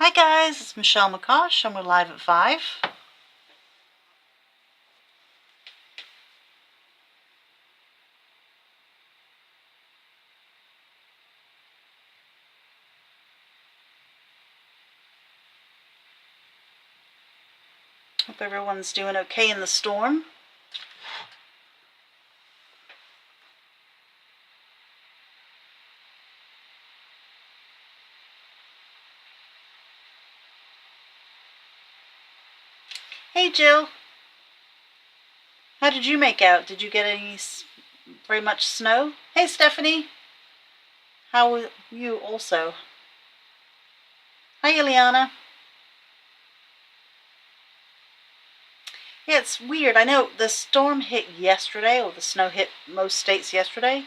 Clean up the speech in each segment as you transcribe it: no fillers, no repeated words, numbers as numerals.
Hi guys, it's Michelle McCosh and we're live at 5. Hope everyone's doing okay in the storm. Hey Jill, how did you make out? Did you get any very much snow? Hey Stephanie, how are you also? Hi Ileana. Yeah, it's weird. I know the storm hit yesterday, or the snow hit most states yesterday,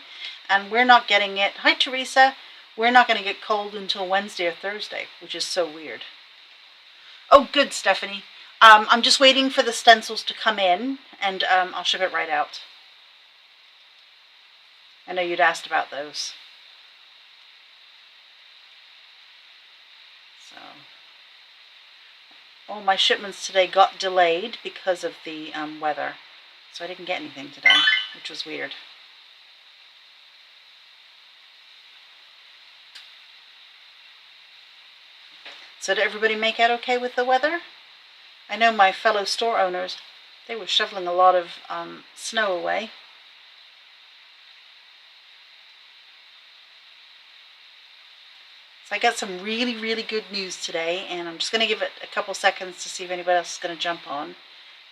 and we're not getting it. Hi Teresa, we're not going to get cold until Wednesday or Thursday, which is so weird. Oh, good, Stephanie. I'm just waiting for the stencils to come in, and I'll ship it right out. I know you'd asked about those. So, all my shipments today got delayed because of the weather. So I didn't get anything today, which was weird. So did everybody make out okay with the weather? I know my fellow store owners, they were shoveling a lot of snow away. So I got some really, really good news today, and I'm just going to give it a couple seconds to see if anybody else is going to jump on,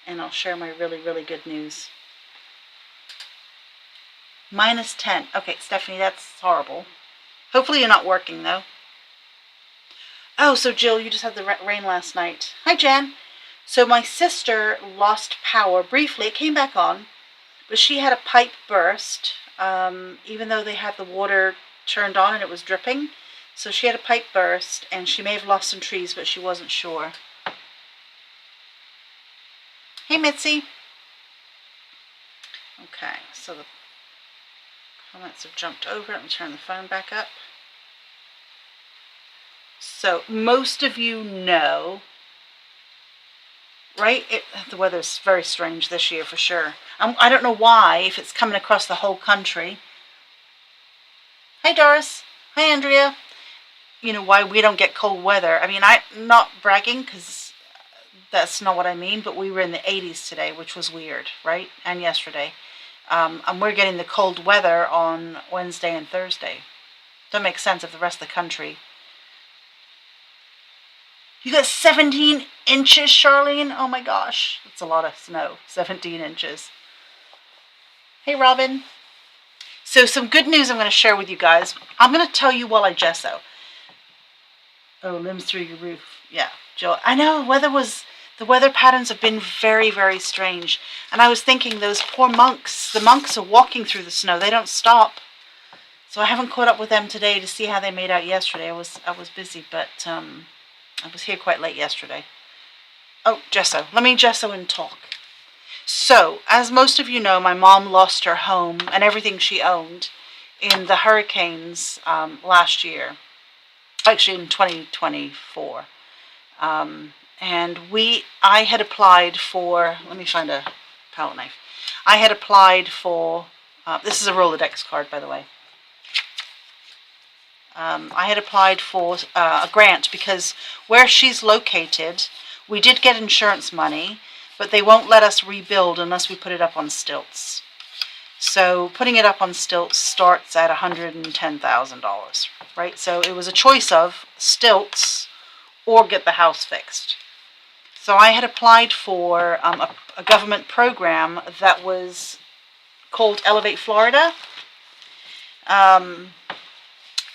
and I'll share my really, really good news. -10. Okay, Stephanie, that's horrible. Hopefully you're not working, though. Oh, so Jill, you just had the rain last night. Hi, Jan. So my sister lost power briefly. It came back on, but she had a pipe burst, even though they had the water turned on and it was dripping. So she had a pipe burst, and she may have lost some trees, but she wasn't sure. Hey, Mitzi. Okay, so the comments have jumped over. Let me turn the phone back up. So most of you know, right? The weather's very strange this year for sure. I don't know why, if it's coming across the whole country. Hi, Doris. Hi, Andrea. You know, why we don't get cold weather. I mean, I'm not bragging because that's not what I mean, but we were in the 80s today, which was weird, right? And yesterday. And we're getting the cold weather on Wednesday and Thursday. Don't make sense if the rest of the country. You got 17 inches, Charlene? Oh my gosh. That's a lot of snow. 17 inches. Hey, Robin. So some good news I'm going to share with you guys. I'm going to tell you while I gesso. Oh, limbs through your roof. Yeah, Jill. I know the weather patterns have been very, very strange. And I was thinking those poor monks, the monks are walking through the snow. They don't stop. So I haven't caught up with them today to see how they made out yesterday. I was busy, but I was here quite late yesterday. Oh, gesso. Let me gesso and talk. So, as most of you know, my mom lost her home and everything she owned in the hurricanes last year. Actually, in 2024. And I had applied for, let me find a palette knife. I had applied for, this is a Rolodex card, by the way. I had applied for a grant because where she's located, we did get insurance money, but they won't let us rebuild unless we put it up on stilts. So putting it up on stilts starts at $110,000, right? So it was a choice of stilts or get the house fixed. So I had applied for a government program that was called Elevate Florida.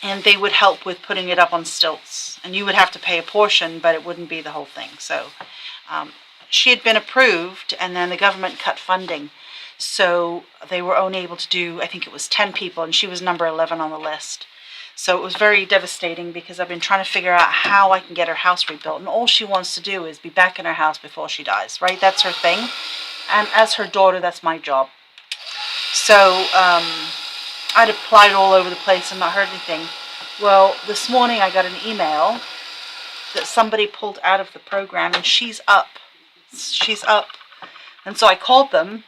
And they would help with putting it up on stilts. And you would have to pay a portion, but it wouldn't be the whole thing. So she had been approved, and then the government cut funding. So they were only able to do, I think it was 10 people, and she was number 11 on the list. So it was very devastating because I've been trying to figure out how I can get her house rebuilt. And all she wants to do is be back in her house before she dies, right? That's her thing. And as her daughter, that's my job. So I'd applied all over the place and not heard anything. Well, this morning I got an email that somebody pulled out of the program, and she's up. She's up. And so I called them,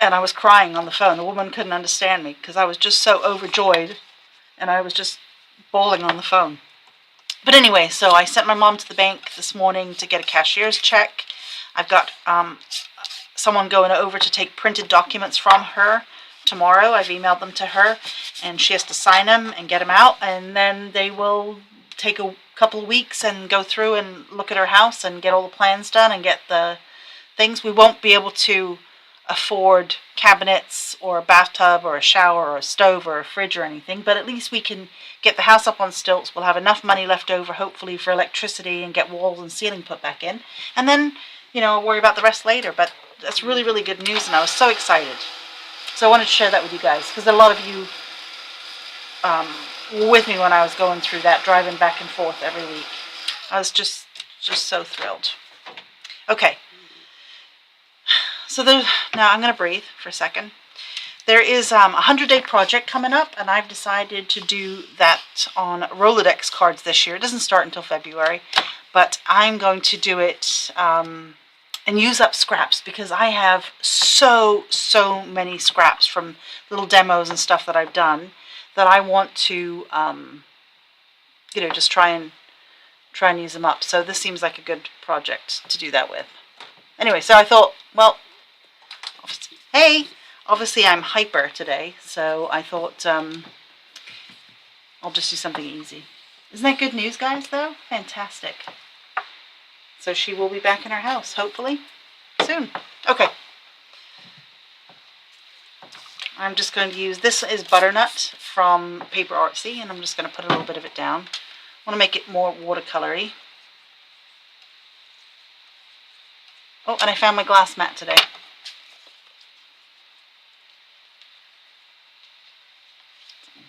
and I was crying on the phone. The woman couldn't understand me because I was just so overjoyed, and I was just bawling on the phone. But anyway, so I sent my mom to the bank this morning to get a cashier's check. I've got someone going over to take printed documents from her tomorrow. I've emailed them to her, and she has to sign them and get them out, and then they will take a couple of weeks and go through and look at her house and get all the plans done and get the things. We won't be able to afford cabinets or a bathtub or a shower or a stove or a fridge or anything, but at least we can get the house up on stilts. We'll have enough money left over, hopefully, for electricity and get walls and ceiling put back in, and then, you know, worry about the rest later. But that's really, really good news, and I was so excited. So I wanted to share that with you guys, because a lot of you were with me when I was going through that, driving back and forth every week. I was just so thrilled. Okay. So now I'm going to breathe for a second. There is a 100-day project coming up, and I've decided to do that on Rolodex cards this year. It doesn't start until February, but I'm going to do it and use up scraps, because I have so many scraps from little demos and stuff that I've done that I want to, you know, just try and use them up. So this seems like a good project to do that with. Anyway, so I thought, well, hey, obviously I'm hyper today, so I thought I'll just do something easy. Isn't that good news, guys, though? Fantastic. So she will be back in her house, hopefully, soon. Okay. I'm just going to use, this is butternut from Paper Artsy, and I'm just going to put a little bit of it down. I want to make it more watercolory. Oh, and I found my glass mat today.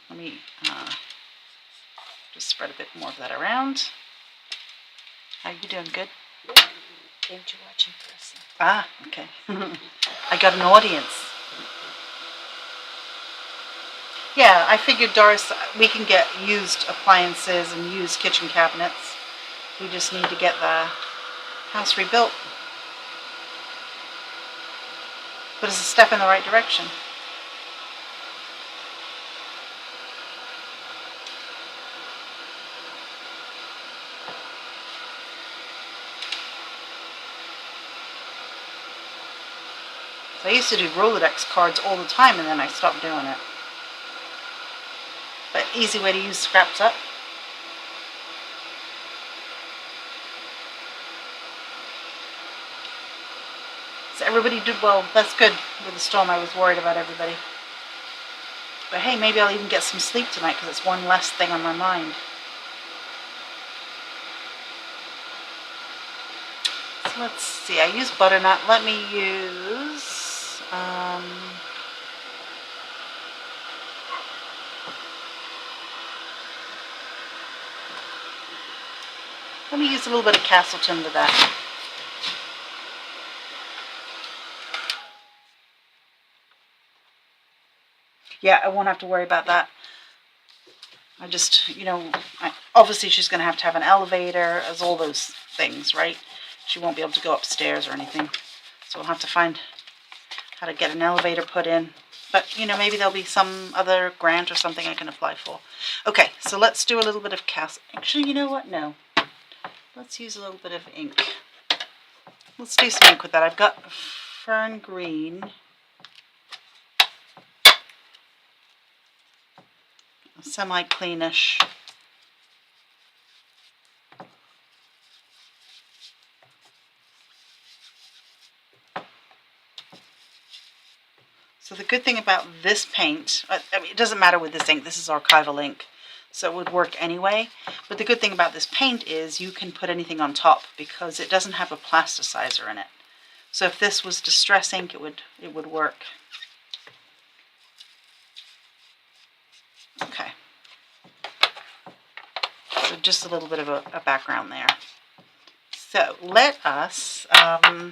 Let me just spread a bit more of that around. How are you doing? Good? Came to watch in person. Ah, okay. I got an audience. Yeah, I figured, Doris, we can get used appliances and used kitchen cabinets. We just need to get the house rebuilt. But it's a step in the right direction. So I used to do Rolodex cards all the time, and then I stopped doing it. But easy way to use scraps up. So everybody did well. That's good. With the storm, I was worried about everybody. But hey, maybe I'll even get some sleep tonight, because it's one less thing on my mind. So let's see. I use butternut. Let me use... let me use a little bit of Castleton with that. Yeah, I won't have to worry about that. I just, you know, obviously she's going to have an elevator, as all those things, right? She won't be able to go upstairs or anything. So we'll have to find how to get an elevator put in. But, you know, maybe there'll be some other grant or something I can apply for. Okay, so let's do a little bit of Actually, you know what? No. Let's use a little bit of ink. Let's do some ink with that. I've got Fern Green. Semi-cleanish. So the good thing about this paint, I mean, it doesn't matter with this ink, this is archival ink, so it would work anyway. But the good thing about this paint is you can put anything on top, because it doesn't have a plasticizer in it. So if this was distress ink, it would work. Okay. So just a little bit of a background there. So let us, okay,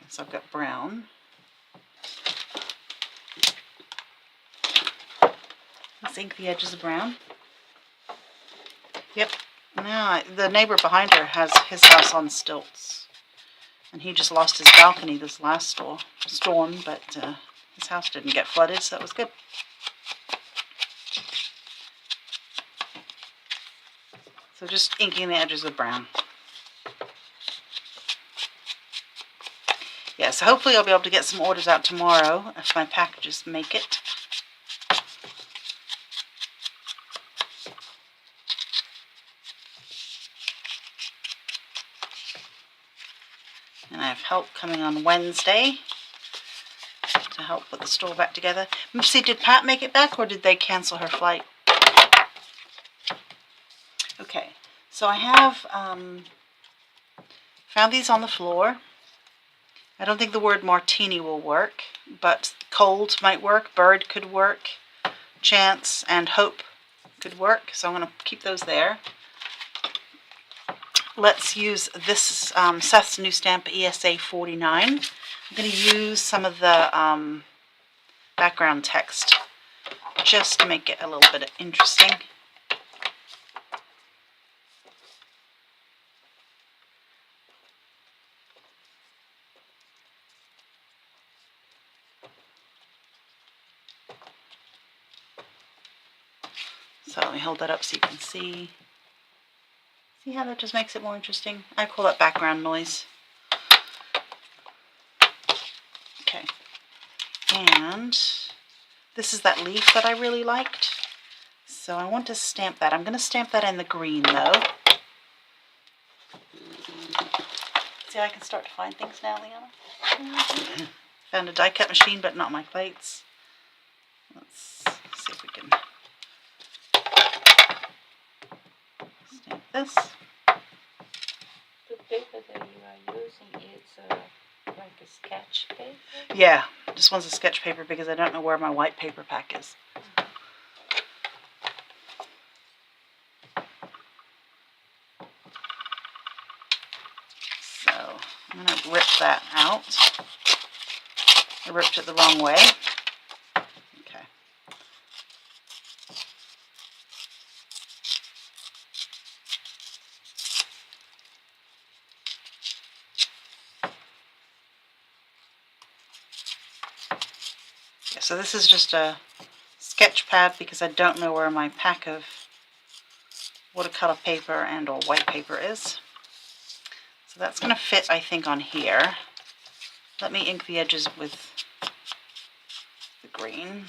so I've got brown. Let's ink the edges of brown. Yep. No, the neighbor behind her has his house on stilts. And he just lost his balcony this last storm, but his house didn't get flooded, so that was good. So just inking the edges with brown. Yeah, so hopefully I'll be able to get some orders out tomorrow if my packages make it. And I have help coming on Wednesday to help put the store back together. See, did Pat make it back or did they cancel her flight? Okay, so I have found these on the floor. I don't think the word martini will work, but cold might work, bird could work, chance and hope could work, so I'm going to keep those there. Let's use this Seth's new stamp, ESA 49. I'm going to use some of the background text just to make it a little bit interesting. So let me hold that up so you can see. See how that just makes it more interesting? I call that background noise. Okay. And this is that leaf that I really liked. So I want to stamp that. I'm going to stamp that in the green though. See how I can start to find things now, Leanna? Found a die cut machine, but not my plates. Let's see if we can stamp this. The paper that you are using is like a sketch paper? Yeah, this one's a sketch paper because I don't know where my white paper pack is. So I'm going to rip that out. I ripped it the wrong way. Okay. Yeah, so this is just a sketch pad because I don't know where my pack of watercolor paper and or white paper is. So that's going to fit, I think, on here. Let me ink the edges with the green.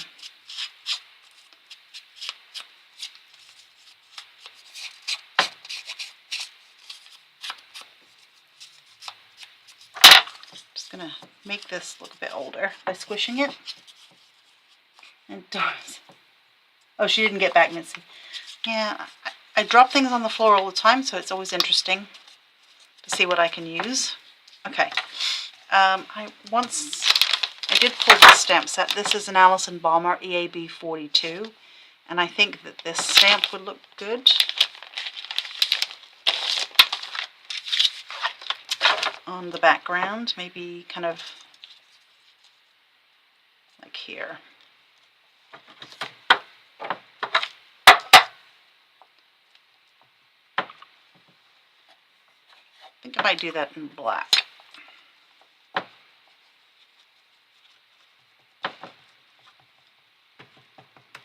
Just going to make this look a bit older by squishing it. And Doris. Oh, she didn't get back, Mitzi. Yeah, I drop things on the floor all the time, so it's always interesting to see what I can use. Okay. I did pull this stamp set. This is an Alison Balmer EAB 42, and I think that this stamp would look good on the background, maybe kind of like here. I think I might do that in black.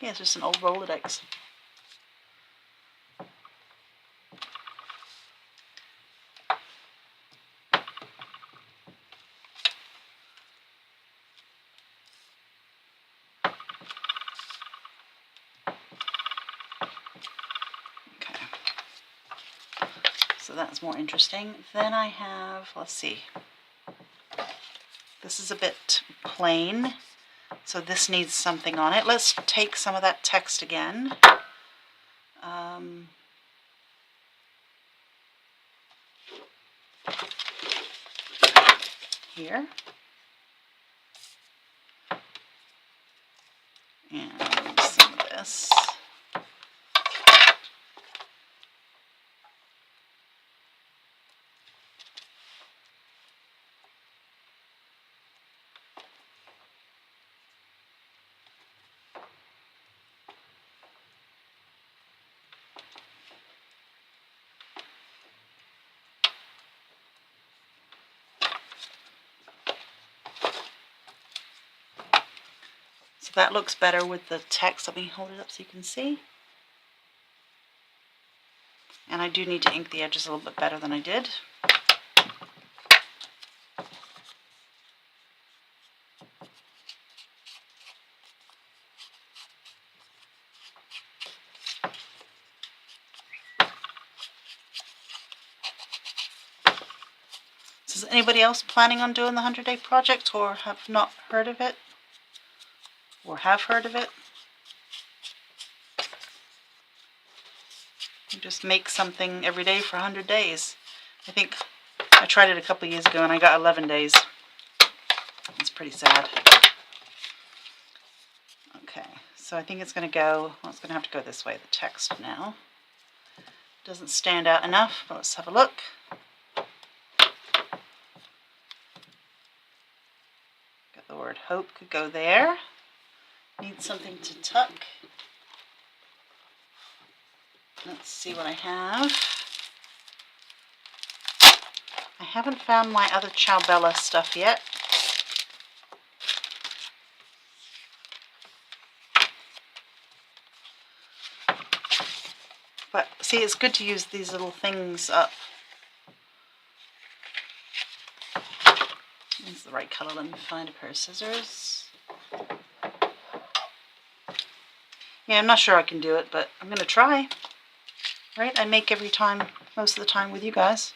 Yeah, it's just an old Rolodex. Okay. So that's more interesting. Then I have, let's see. This is a bit plain, so this needs something on it. Let's take some of that text again. Here. And some of this. that looks better with the text. Let me hold it up so you can see. And I do need to ink the edges a little bit better than I did. Is anybody else planning on doing the 100-day project or have not heard of it? Or have heard of it? You just make something every day for 100 days. I think I tried it a couple years ago and I got 11 days. It's pretty sad. Okay, so I think it's going to go, well, it's going to have to go this way, the text now. Doesn't stand out enough, but let's have a look. Got the word hope could go there. Need something to tuck. Let's see what I have. I haven't found my other Ciao Bella stuff yet. But see, it's good to use these little things up. It's the right color. Let me find a pair of scissors. Yeah, I'm not sure I can do it, but I'm going to try. Right? I make every time, most of the time with you guys.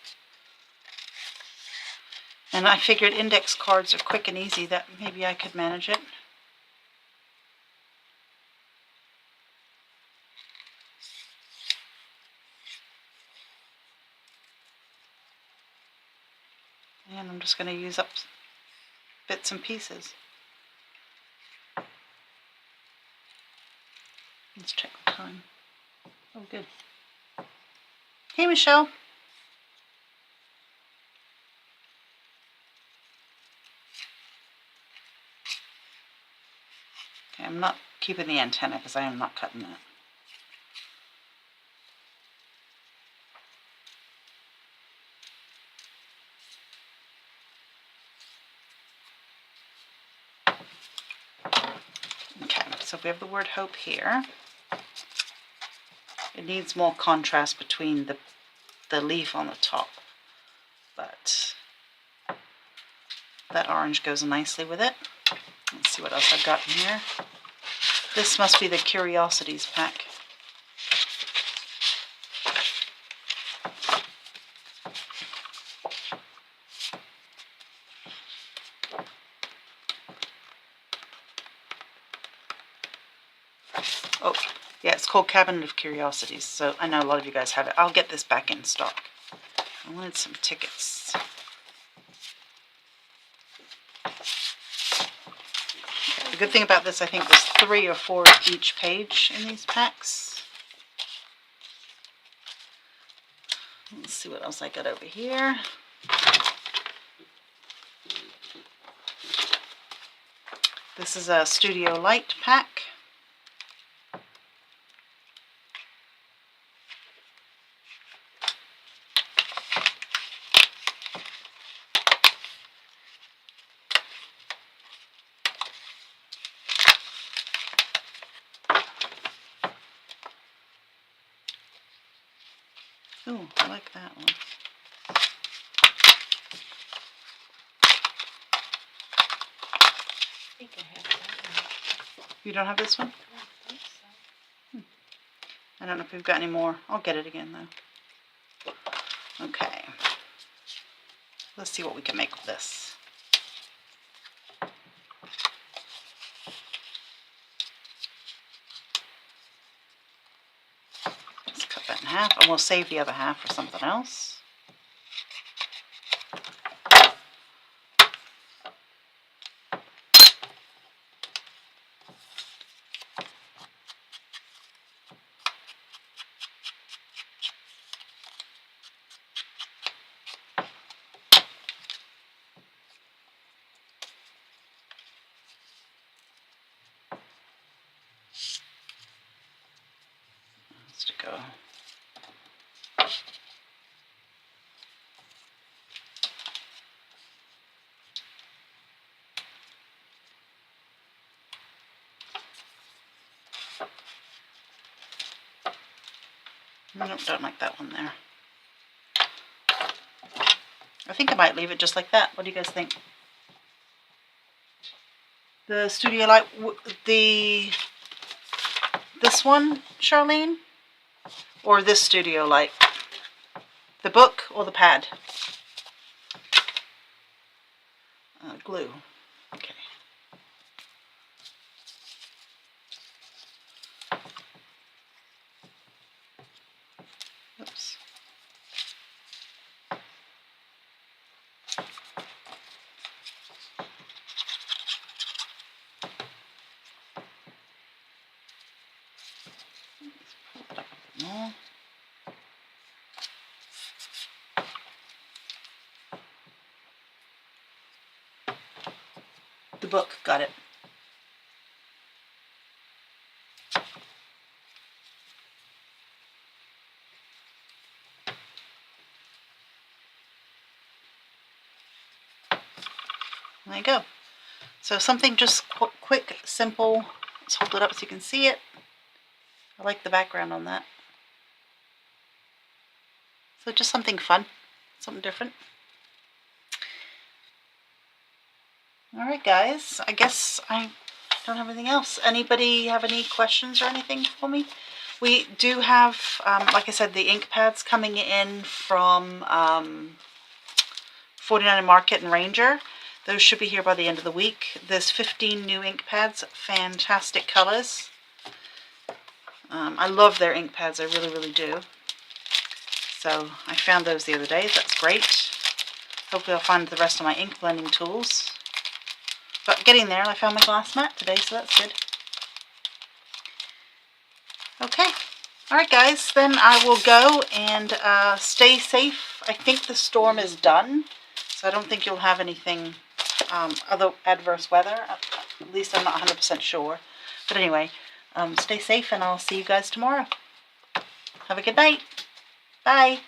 And I figured index cards are quick and easy, that maybe I could manage it. And I'm just going to use up bits and pieces. Let's check the time. Oh, good. Hey, Michelle. Okay, I'm not keeping the antenna because I am not cutting that. Okay, so we have the word hope here. It needs more contrast between the leaf on the top, but that orange goes nicely with it. Let's see what else I've got in here. This must be the Curiosities pack. Oh, yeah, it's called Cabinet of Curiosities, so I know a lot of you guys have it. I'll get this back in stock. I wanted some tickets. The good thing about this, I think there's 3 or 4 each page in these packs. Let's see what else I got over here. This is a Studio Light pack. Oh, I like that one. I think I have that one. You don't have this one? I don't think so. I don't know if we've got any more. I'll get it again though. Okay. Let's see what we can make with this. Let's cut that in half, and we'll save the other half for something else. To go. Nope, don't like that one there. I think I might leave it just like that. What do you guys think? The studio light, this one, Charlene? Or this studio light? The book or the pad? Glue. Okay. Oops. Pull that up a bit more. The book, got it. There you go. So something just quick, simple. Let's hold it up so you can see it. I like the background on that. So just something fun, something different. All right, guys. I guess I don't have anything else. Anybody have any questions or anything for me? We do have, like I said, the ink pads coming in from 49 Market and Ranger. Those should be here by the end of the week. There's 15 new ink pads, fantastic colors. I love their ink pads, I really, really do. So I found those the other day, that's great. Hopefully I'll find the rest of my ink blending tools. But getting there, I found my glass mat today, so that's good. Okay, alright guys, then I will go and stay safe. I think the storm is done, so I don't think you'll have anything, other adverse weather. At least I'm not 100% sure. But anyway, stay safe and I'll see you guys tomorrow. Have a good night. Bye.